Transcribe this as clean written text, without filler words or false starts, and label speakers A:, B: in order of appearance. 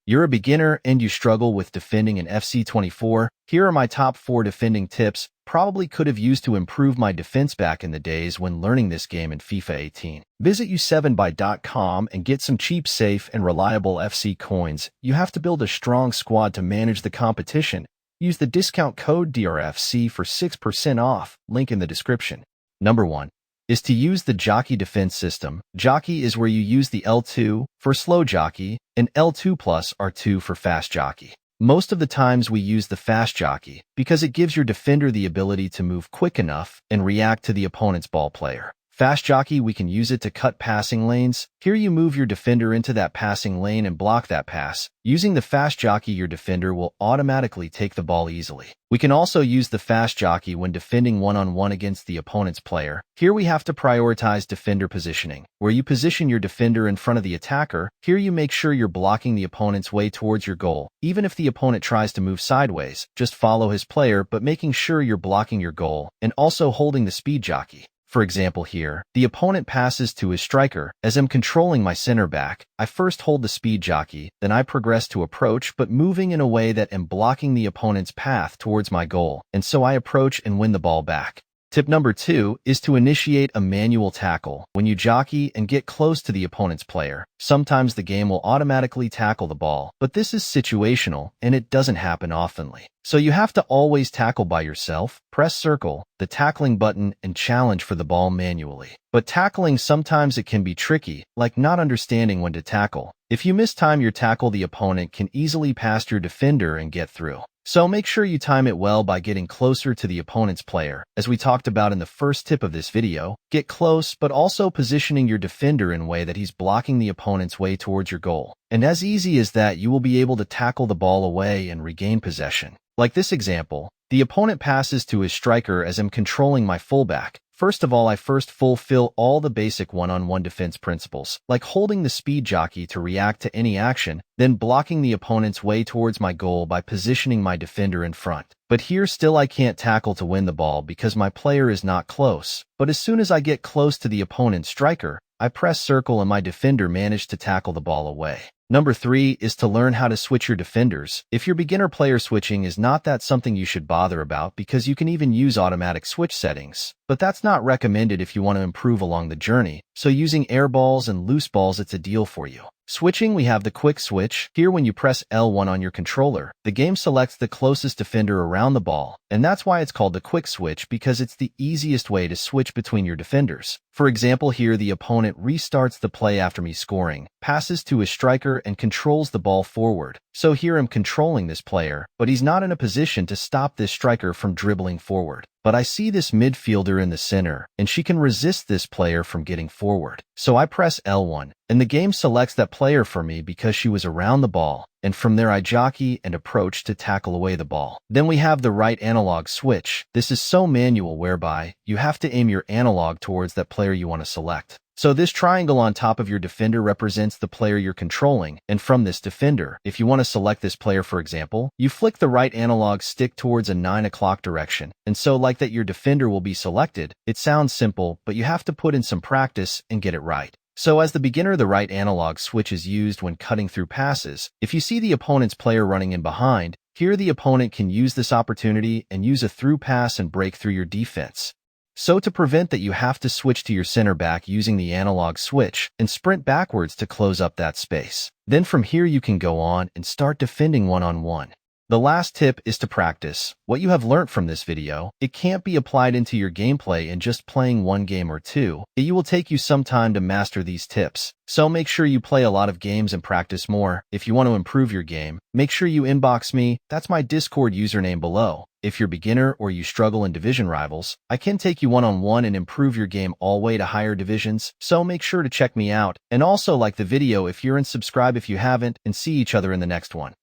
A: You're a beginner and you struggle with defending in FC24. Here are my top 4 defending tips. Probably could have used to improve my defense back in the days when learning this game in FIFA 18. Visit u7buy.com and get some cheap, safe, and reliable FC coins. You have to build a strong squad to manage the competition. Use the discount code DRFC for 6% off. Link in the description. Number 1 is to use the Jockey defense system. Jockey is where you use the L2 for slow jockey and L2 plus R2 for fast jockey. Most of the times we use the fast jockey because it gives your defender the ability to move quick enough and react to the opponent's ball player. Fast jockey, we can use it to cut passing lanes. Here you move your defender into that passing lane and block that pass. Using the fast jockey, your defender will automatically take the ball easily. We can also use the fast jockey when defending one-on-one against the opponent's player. Here we have to prioritize defender positioning, where you position your defender in front of the attacker. Here you make sure you're blocking the opponent's way towards your goal. Even if the opponent tries to move sideways, just follow his player, but making sure you're blocking your goal and also holding the speed jockey. For example here, the opponent passes to his striker. As I'm controlling my center back, I first hold the speed jockey, then I progress to approach but moving in a way that am blocking the opponent's path towards my goal, and so I approach and win the ball back. Tip number 2 is to initiate a manual tackle. When you jockey and get close to the opponent's player, sometimes the game will automatically tackle the ball, but this is situational and it doesn't happen oftenly. So you have to always tackle by yourself, press circle, the tackling button, and challenge for the ball manually. But tackling, sometimes it can be tricky, like not understanding when to tackle. If you mistime your tackle, the opponent can easily pass your defender and get through. So make sure you time it well by getting closer to the opponent's player. As we talked about in the first tip of this video, get close but also positioning your defender in a way that he's blocking the opponent's way towards your goal. And as easy as that, you will be able to tackle the ball away and regain possession. Like this example, the opponent passes to his striker as I'm controlling my fullback. First of all, I fulfill all the basic one-on-one defense principles, like holding the speed jockey to react to any action, then blocking the opponent's way towards my goal by positioning my defender in front. But here still I can't tackle to win the ball because my player is not close. But as soon as I get close to the opponent's striker, I press circle and my defender managed to tackle the ball away. Number 3 is to learn how to switch your defenders. If your beginner player, switching is not that something you should bother about because you can even use automatic switch settings. But that's not recommended if you want to improve along the journey, so using air balls and loose balls, it's a deal for you. Switching, we have the quick switch. Here when you press L1 on your controller, the game selects the closest defender around the ball, and that's why it's called the quick switch, because it's the easiest way to switch between your defenders. For example here, the opponent restarts the play after me scoring, passes to his striker and controls the ball forward. So here I'm controlling this player, but he's not in a position to stop this striker from dribbling forward. But I see this midfielder in the center, and she can resist this player from getting forward. So I press L1, and the game selects that player for me because she was around the ball, and from there I jockey and approach to tackle away the ball. Then we have the right analog switch. This is so manual, whereby you have to aim your analog towards that player you want to select. So this triangle on top of your defender represents the player you're controlling, and from this defender, if you want to select this player, for example, you flick the right analog stick towards a 9 o'clock direction, and so like that your defender will be selected. It sounds simple, but you have to put in some practice and get it right. So as the beginner, the right analog switch is used when cutting through passes. If you see the opponent's player running in behind, here the opponent can use this opportunity and use a through pass and break through your defense. So to prevent that, you have to switch to your center back using the analog switch and sprint backwards to close up that space. Then from here you can go on and start defending one-on-one. The last tip is to practice. What you have learned from this video, it can't be applied into your gameplay in just playing one game or two. It will take you some time to master these tips. So make sure you play a lot of games and practice more. If you want to improve your game, make sure you inbox me. That's my Discord username below. If you're beginner or you struggle in division rivals, I can take you one-on-one and improve your game all the way to higher divisions. So make sure to check me out. And also like the video if you're, and subscribe if you haven't, and see each other in the next one.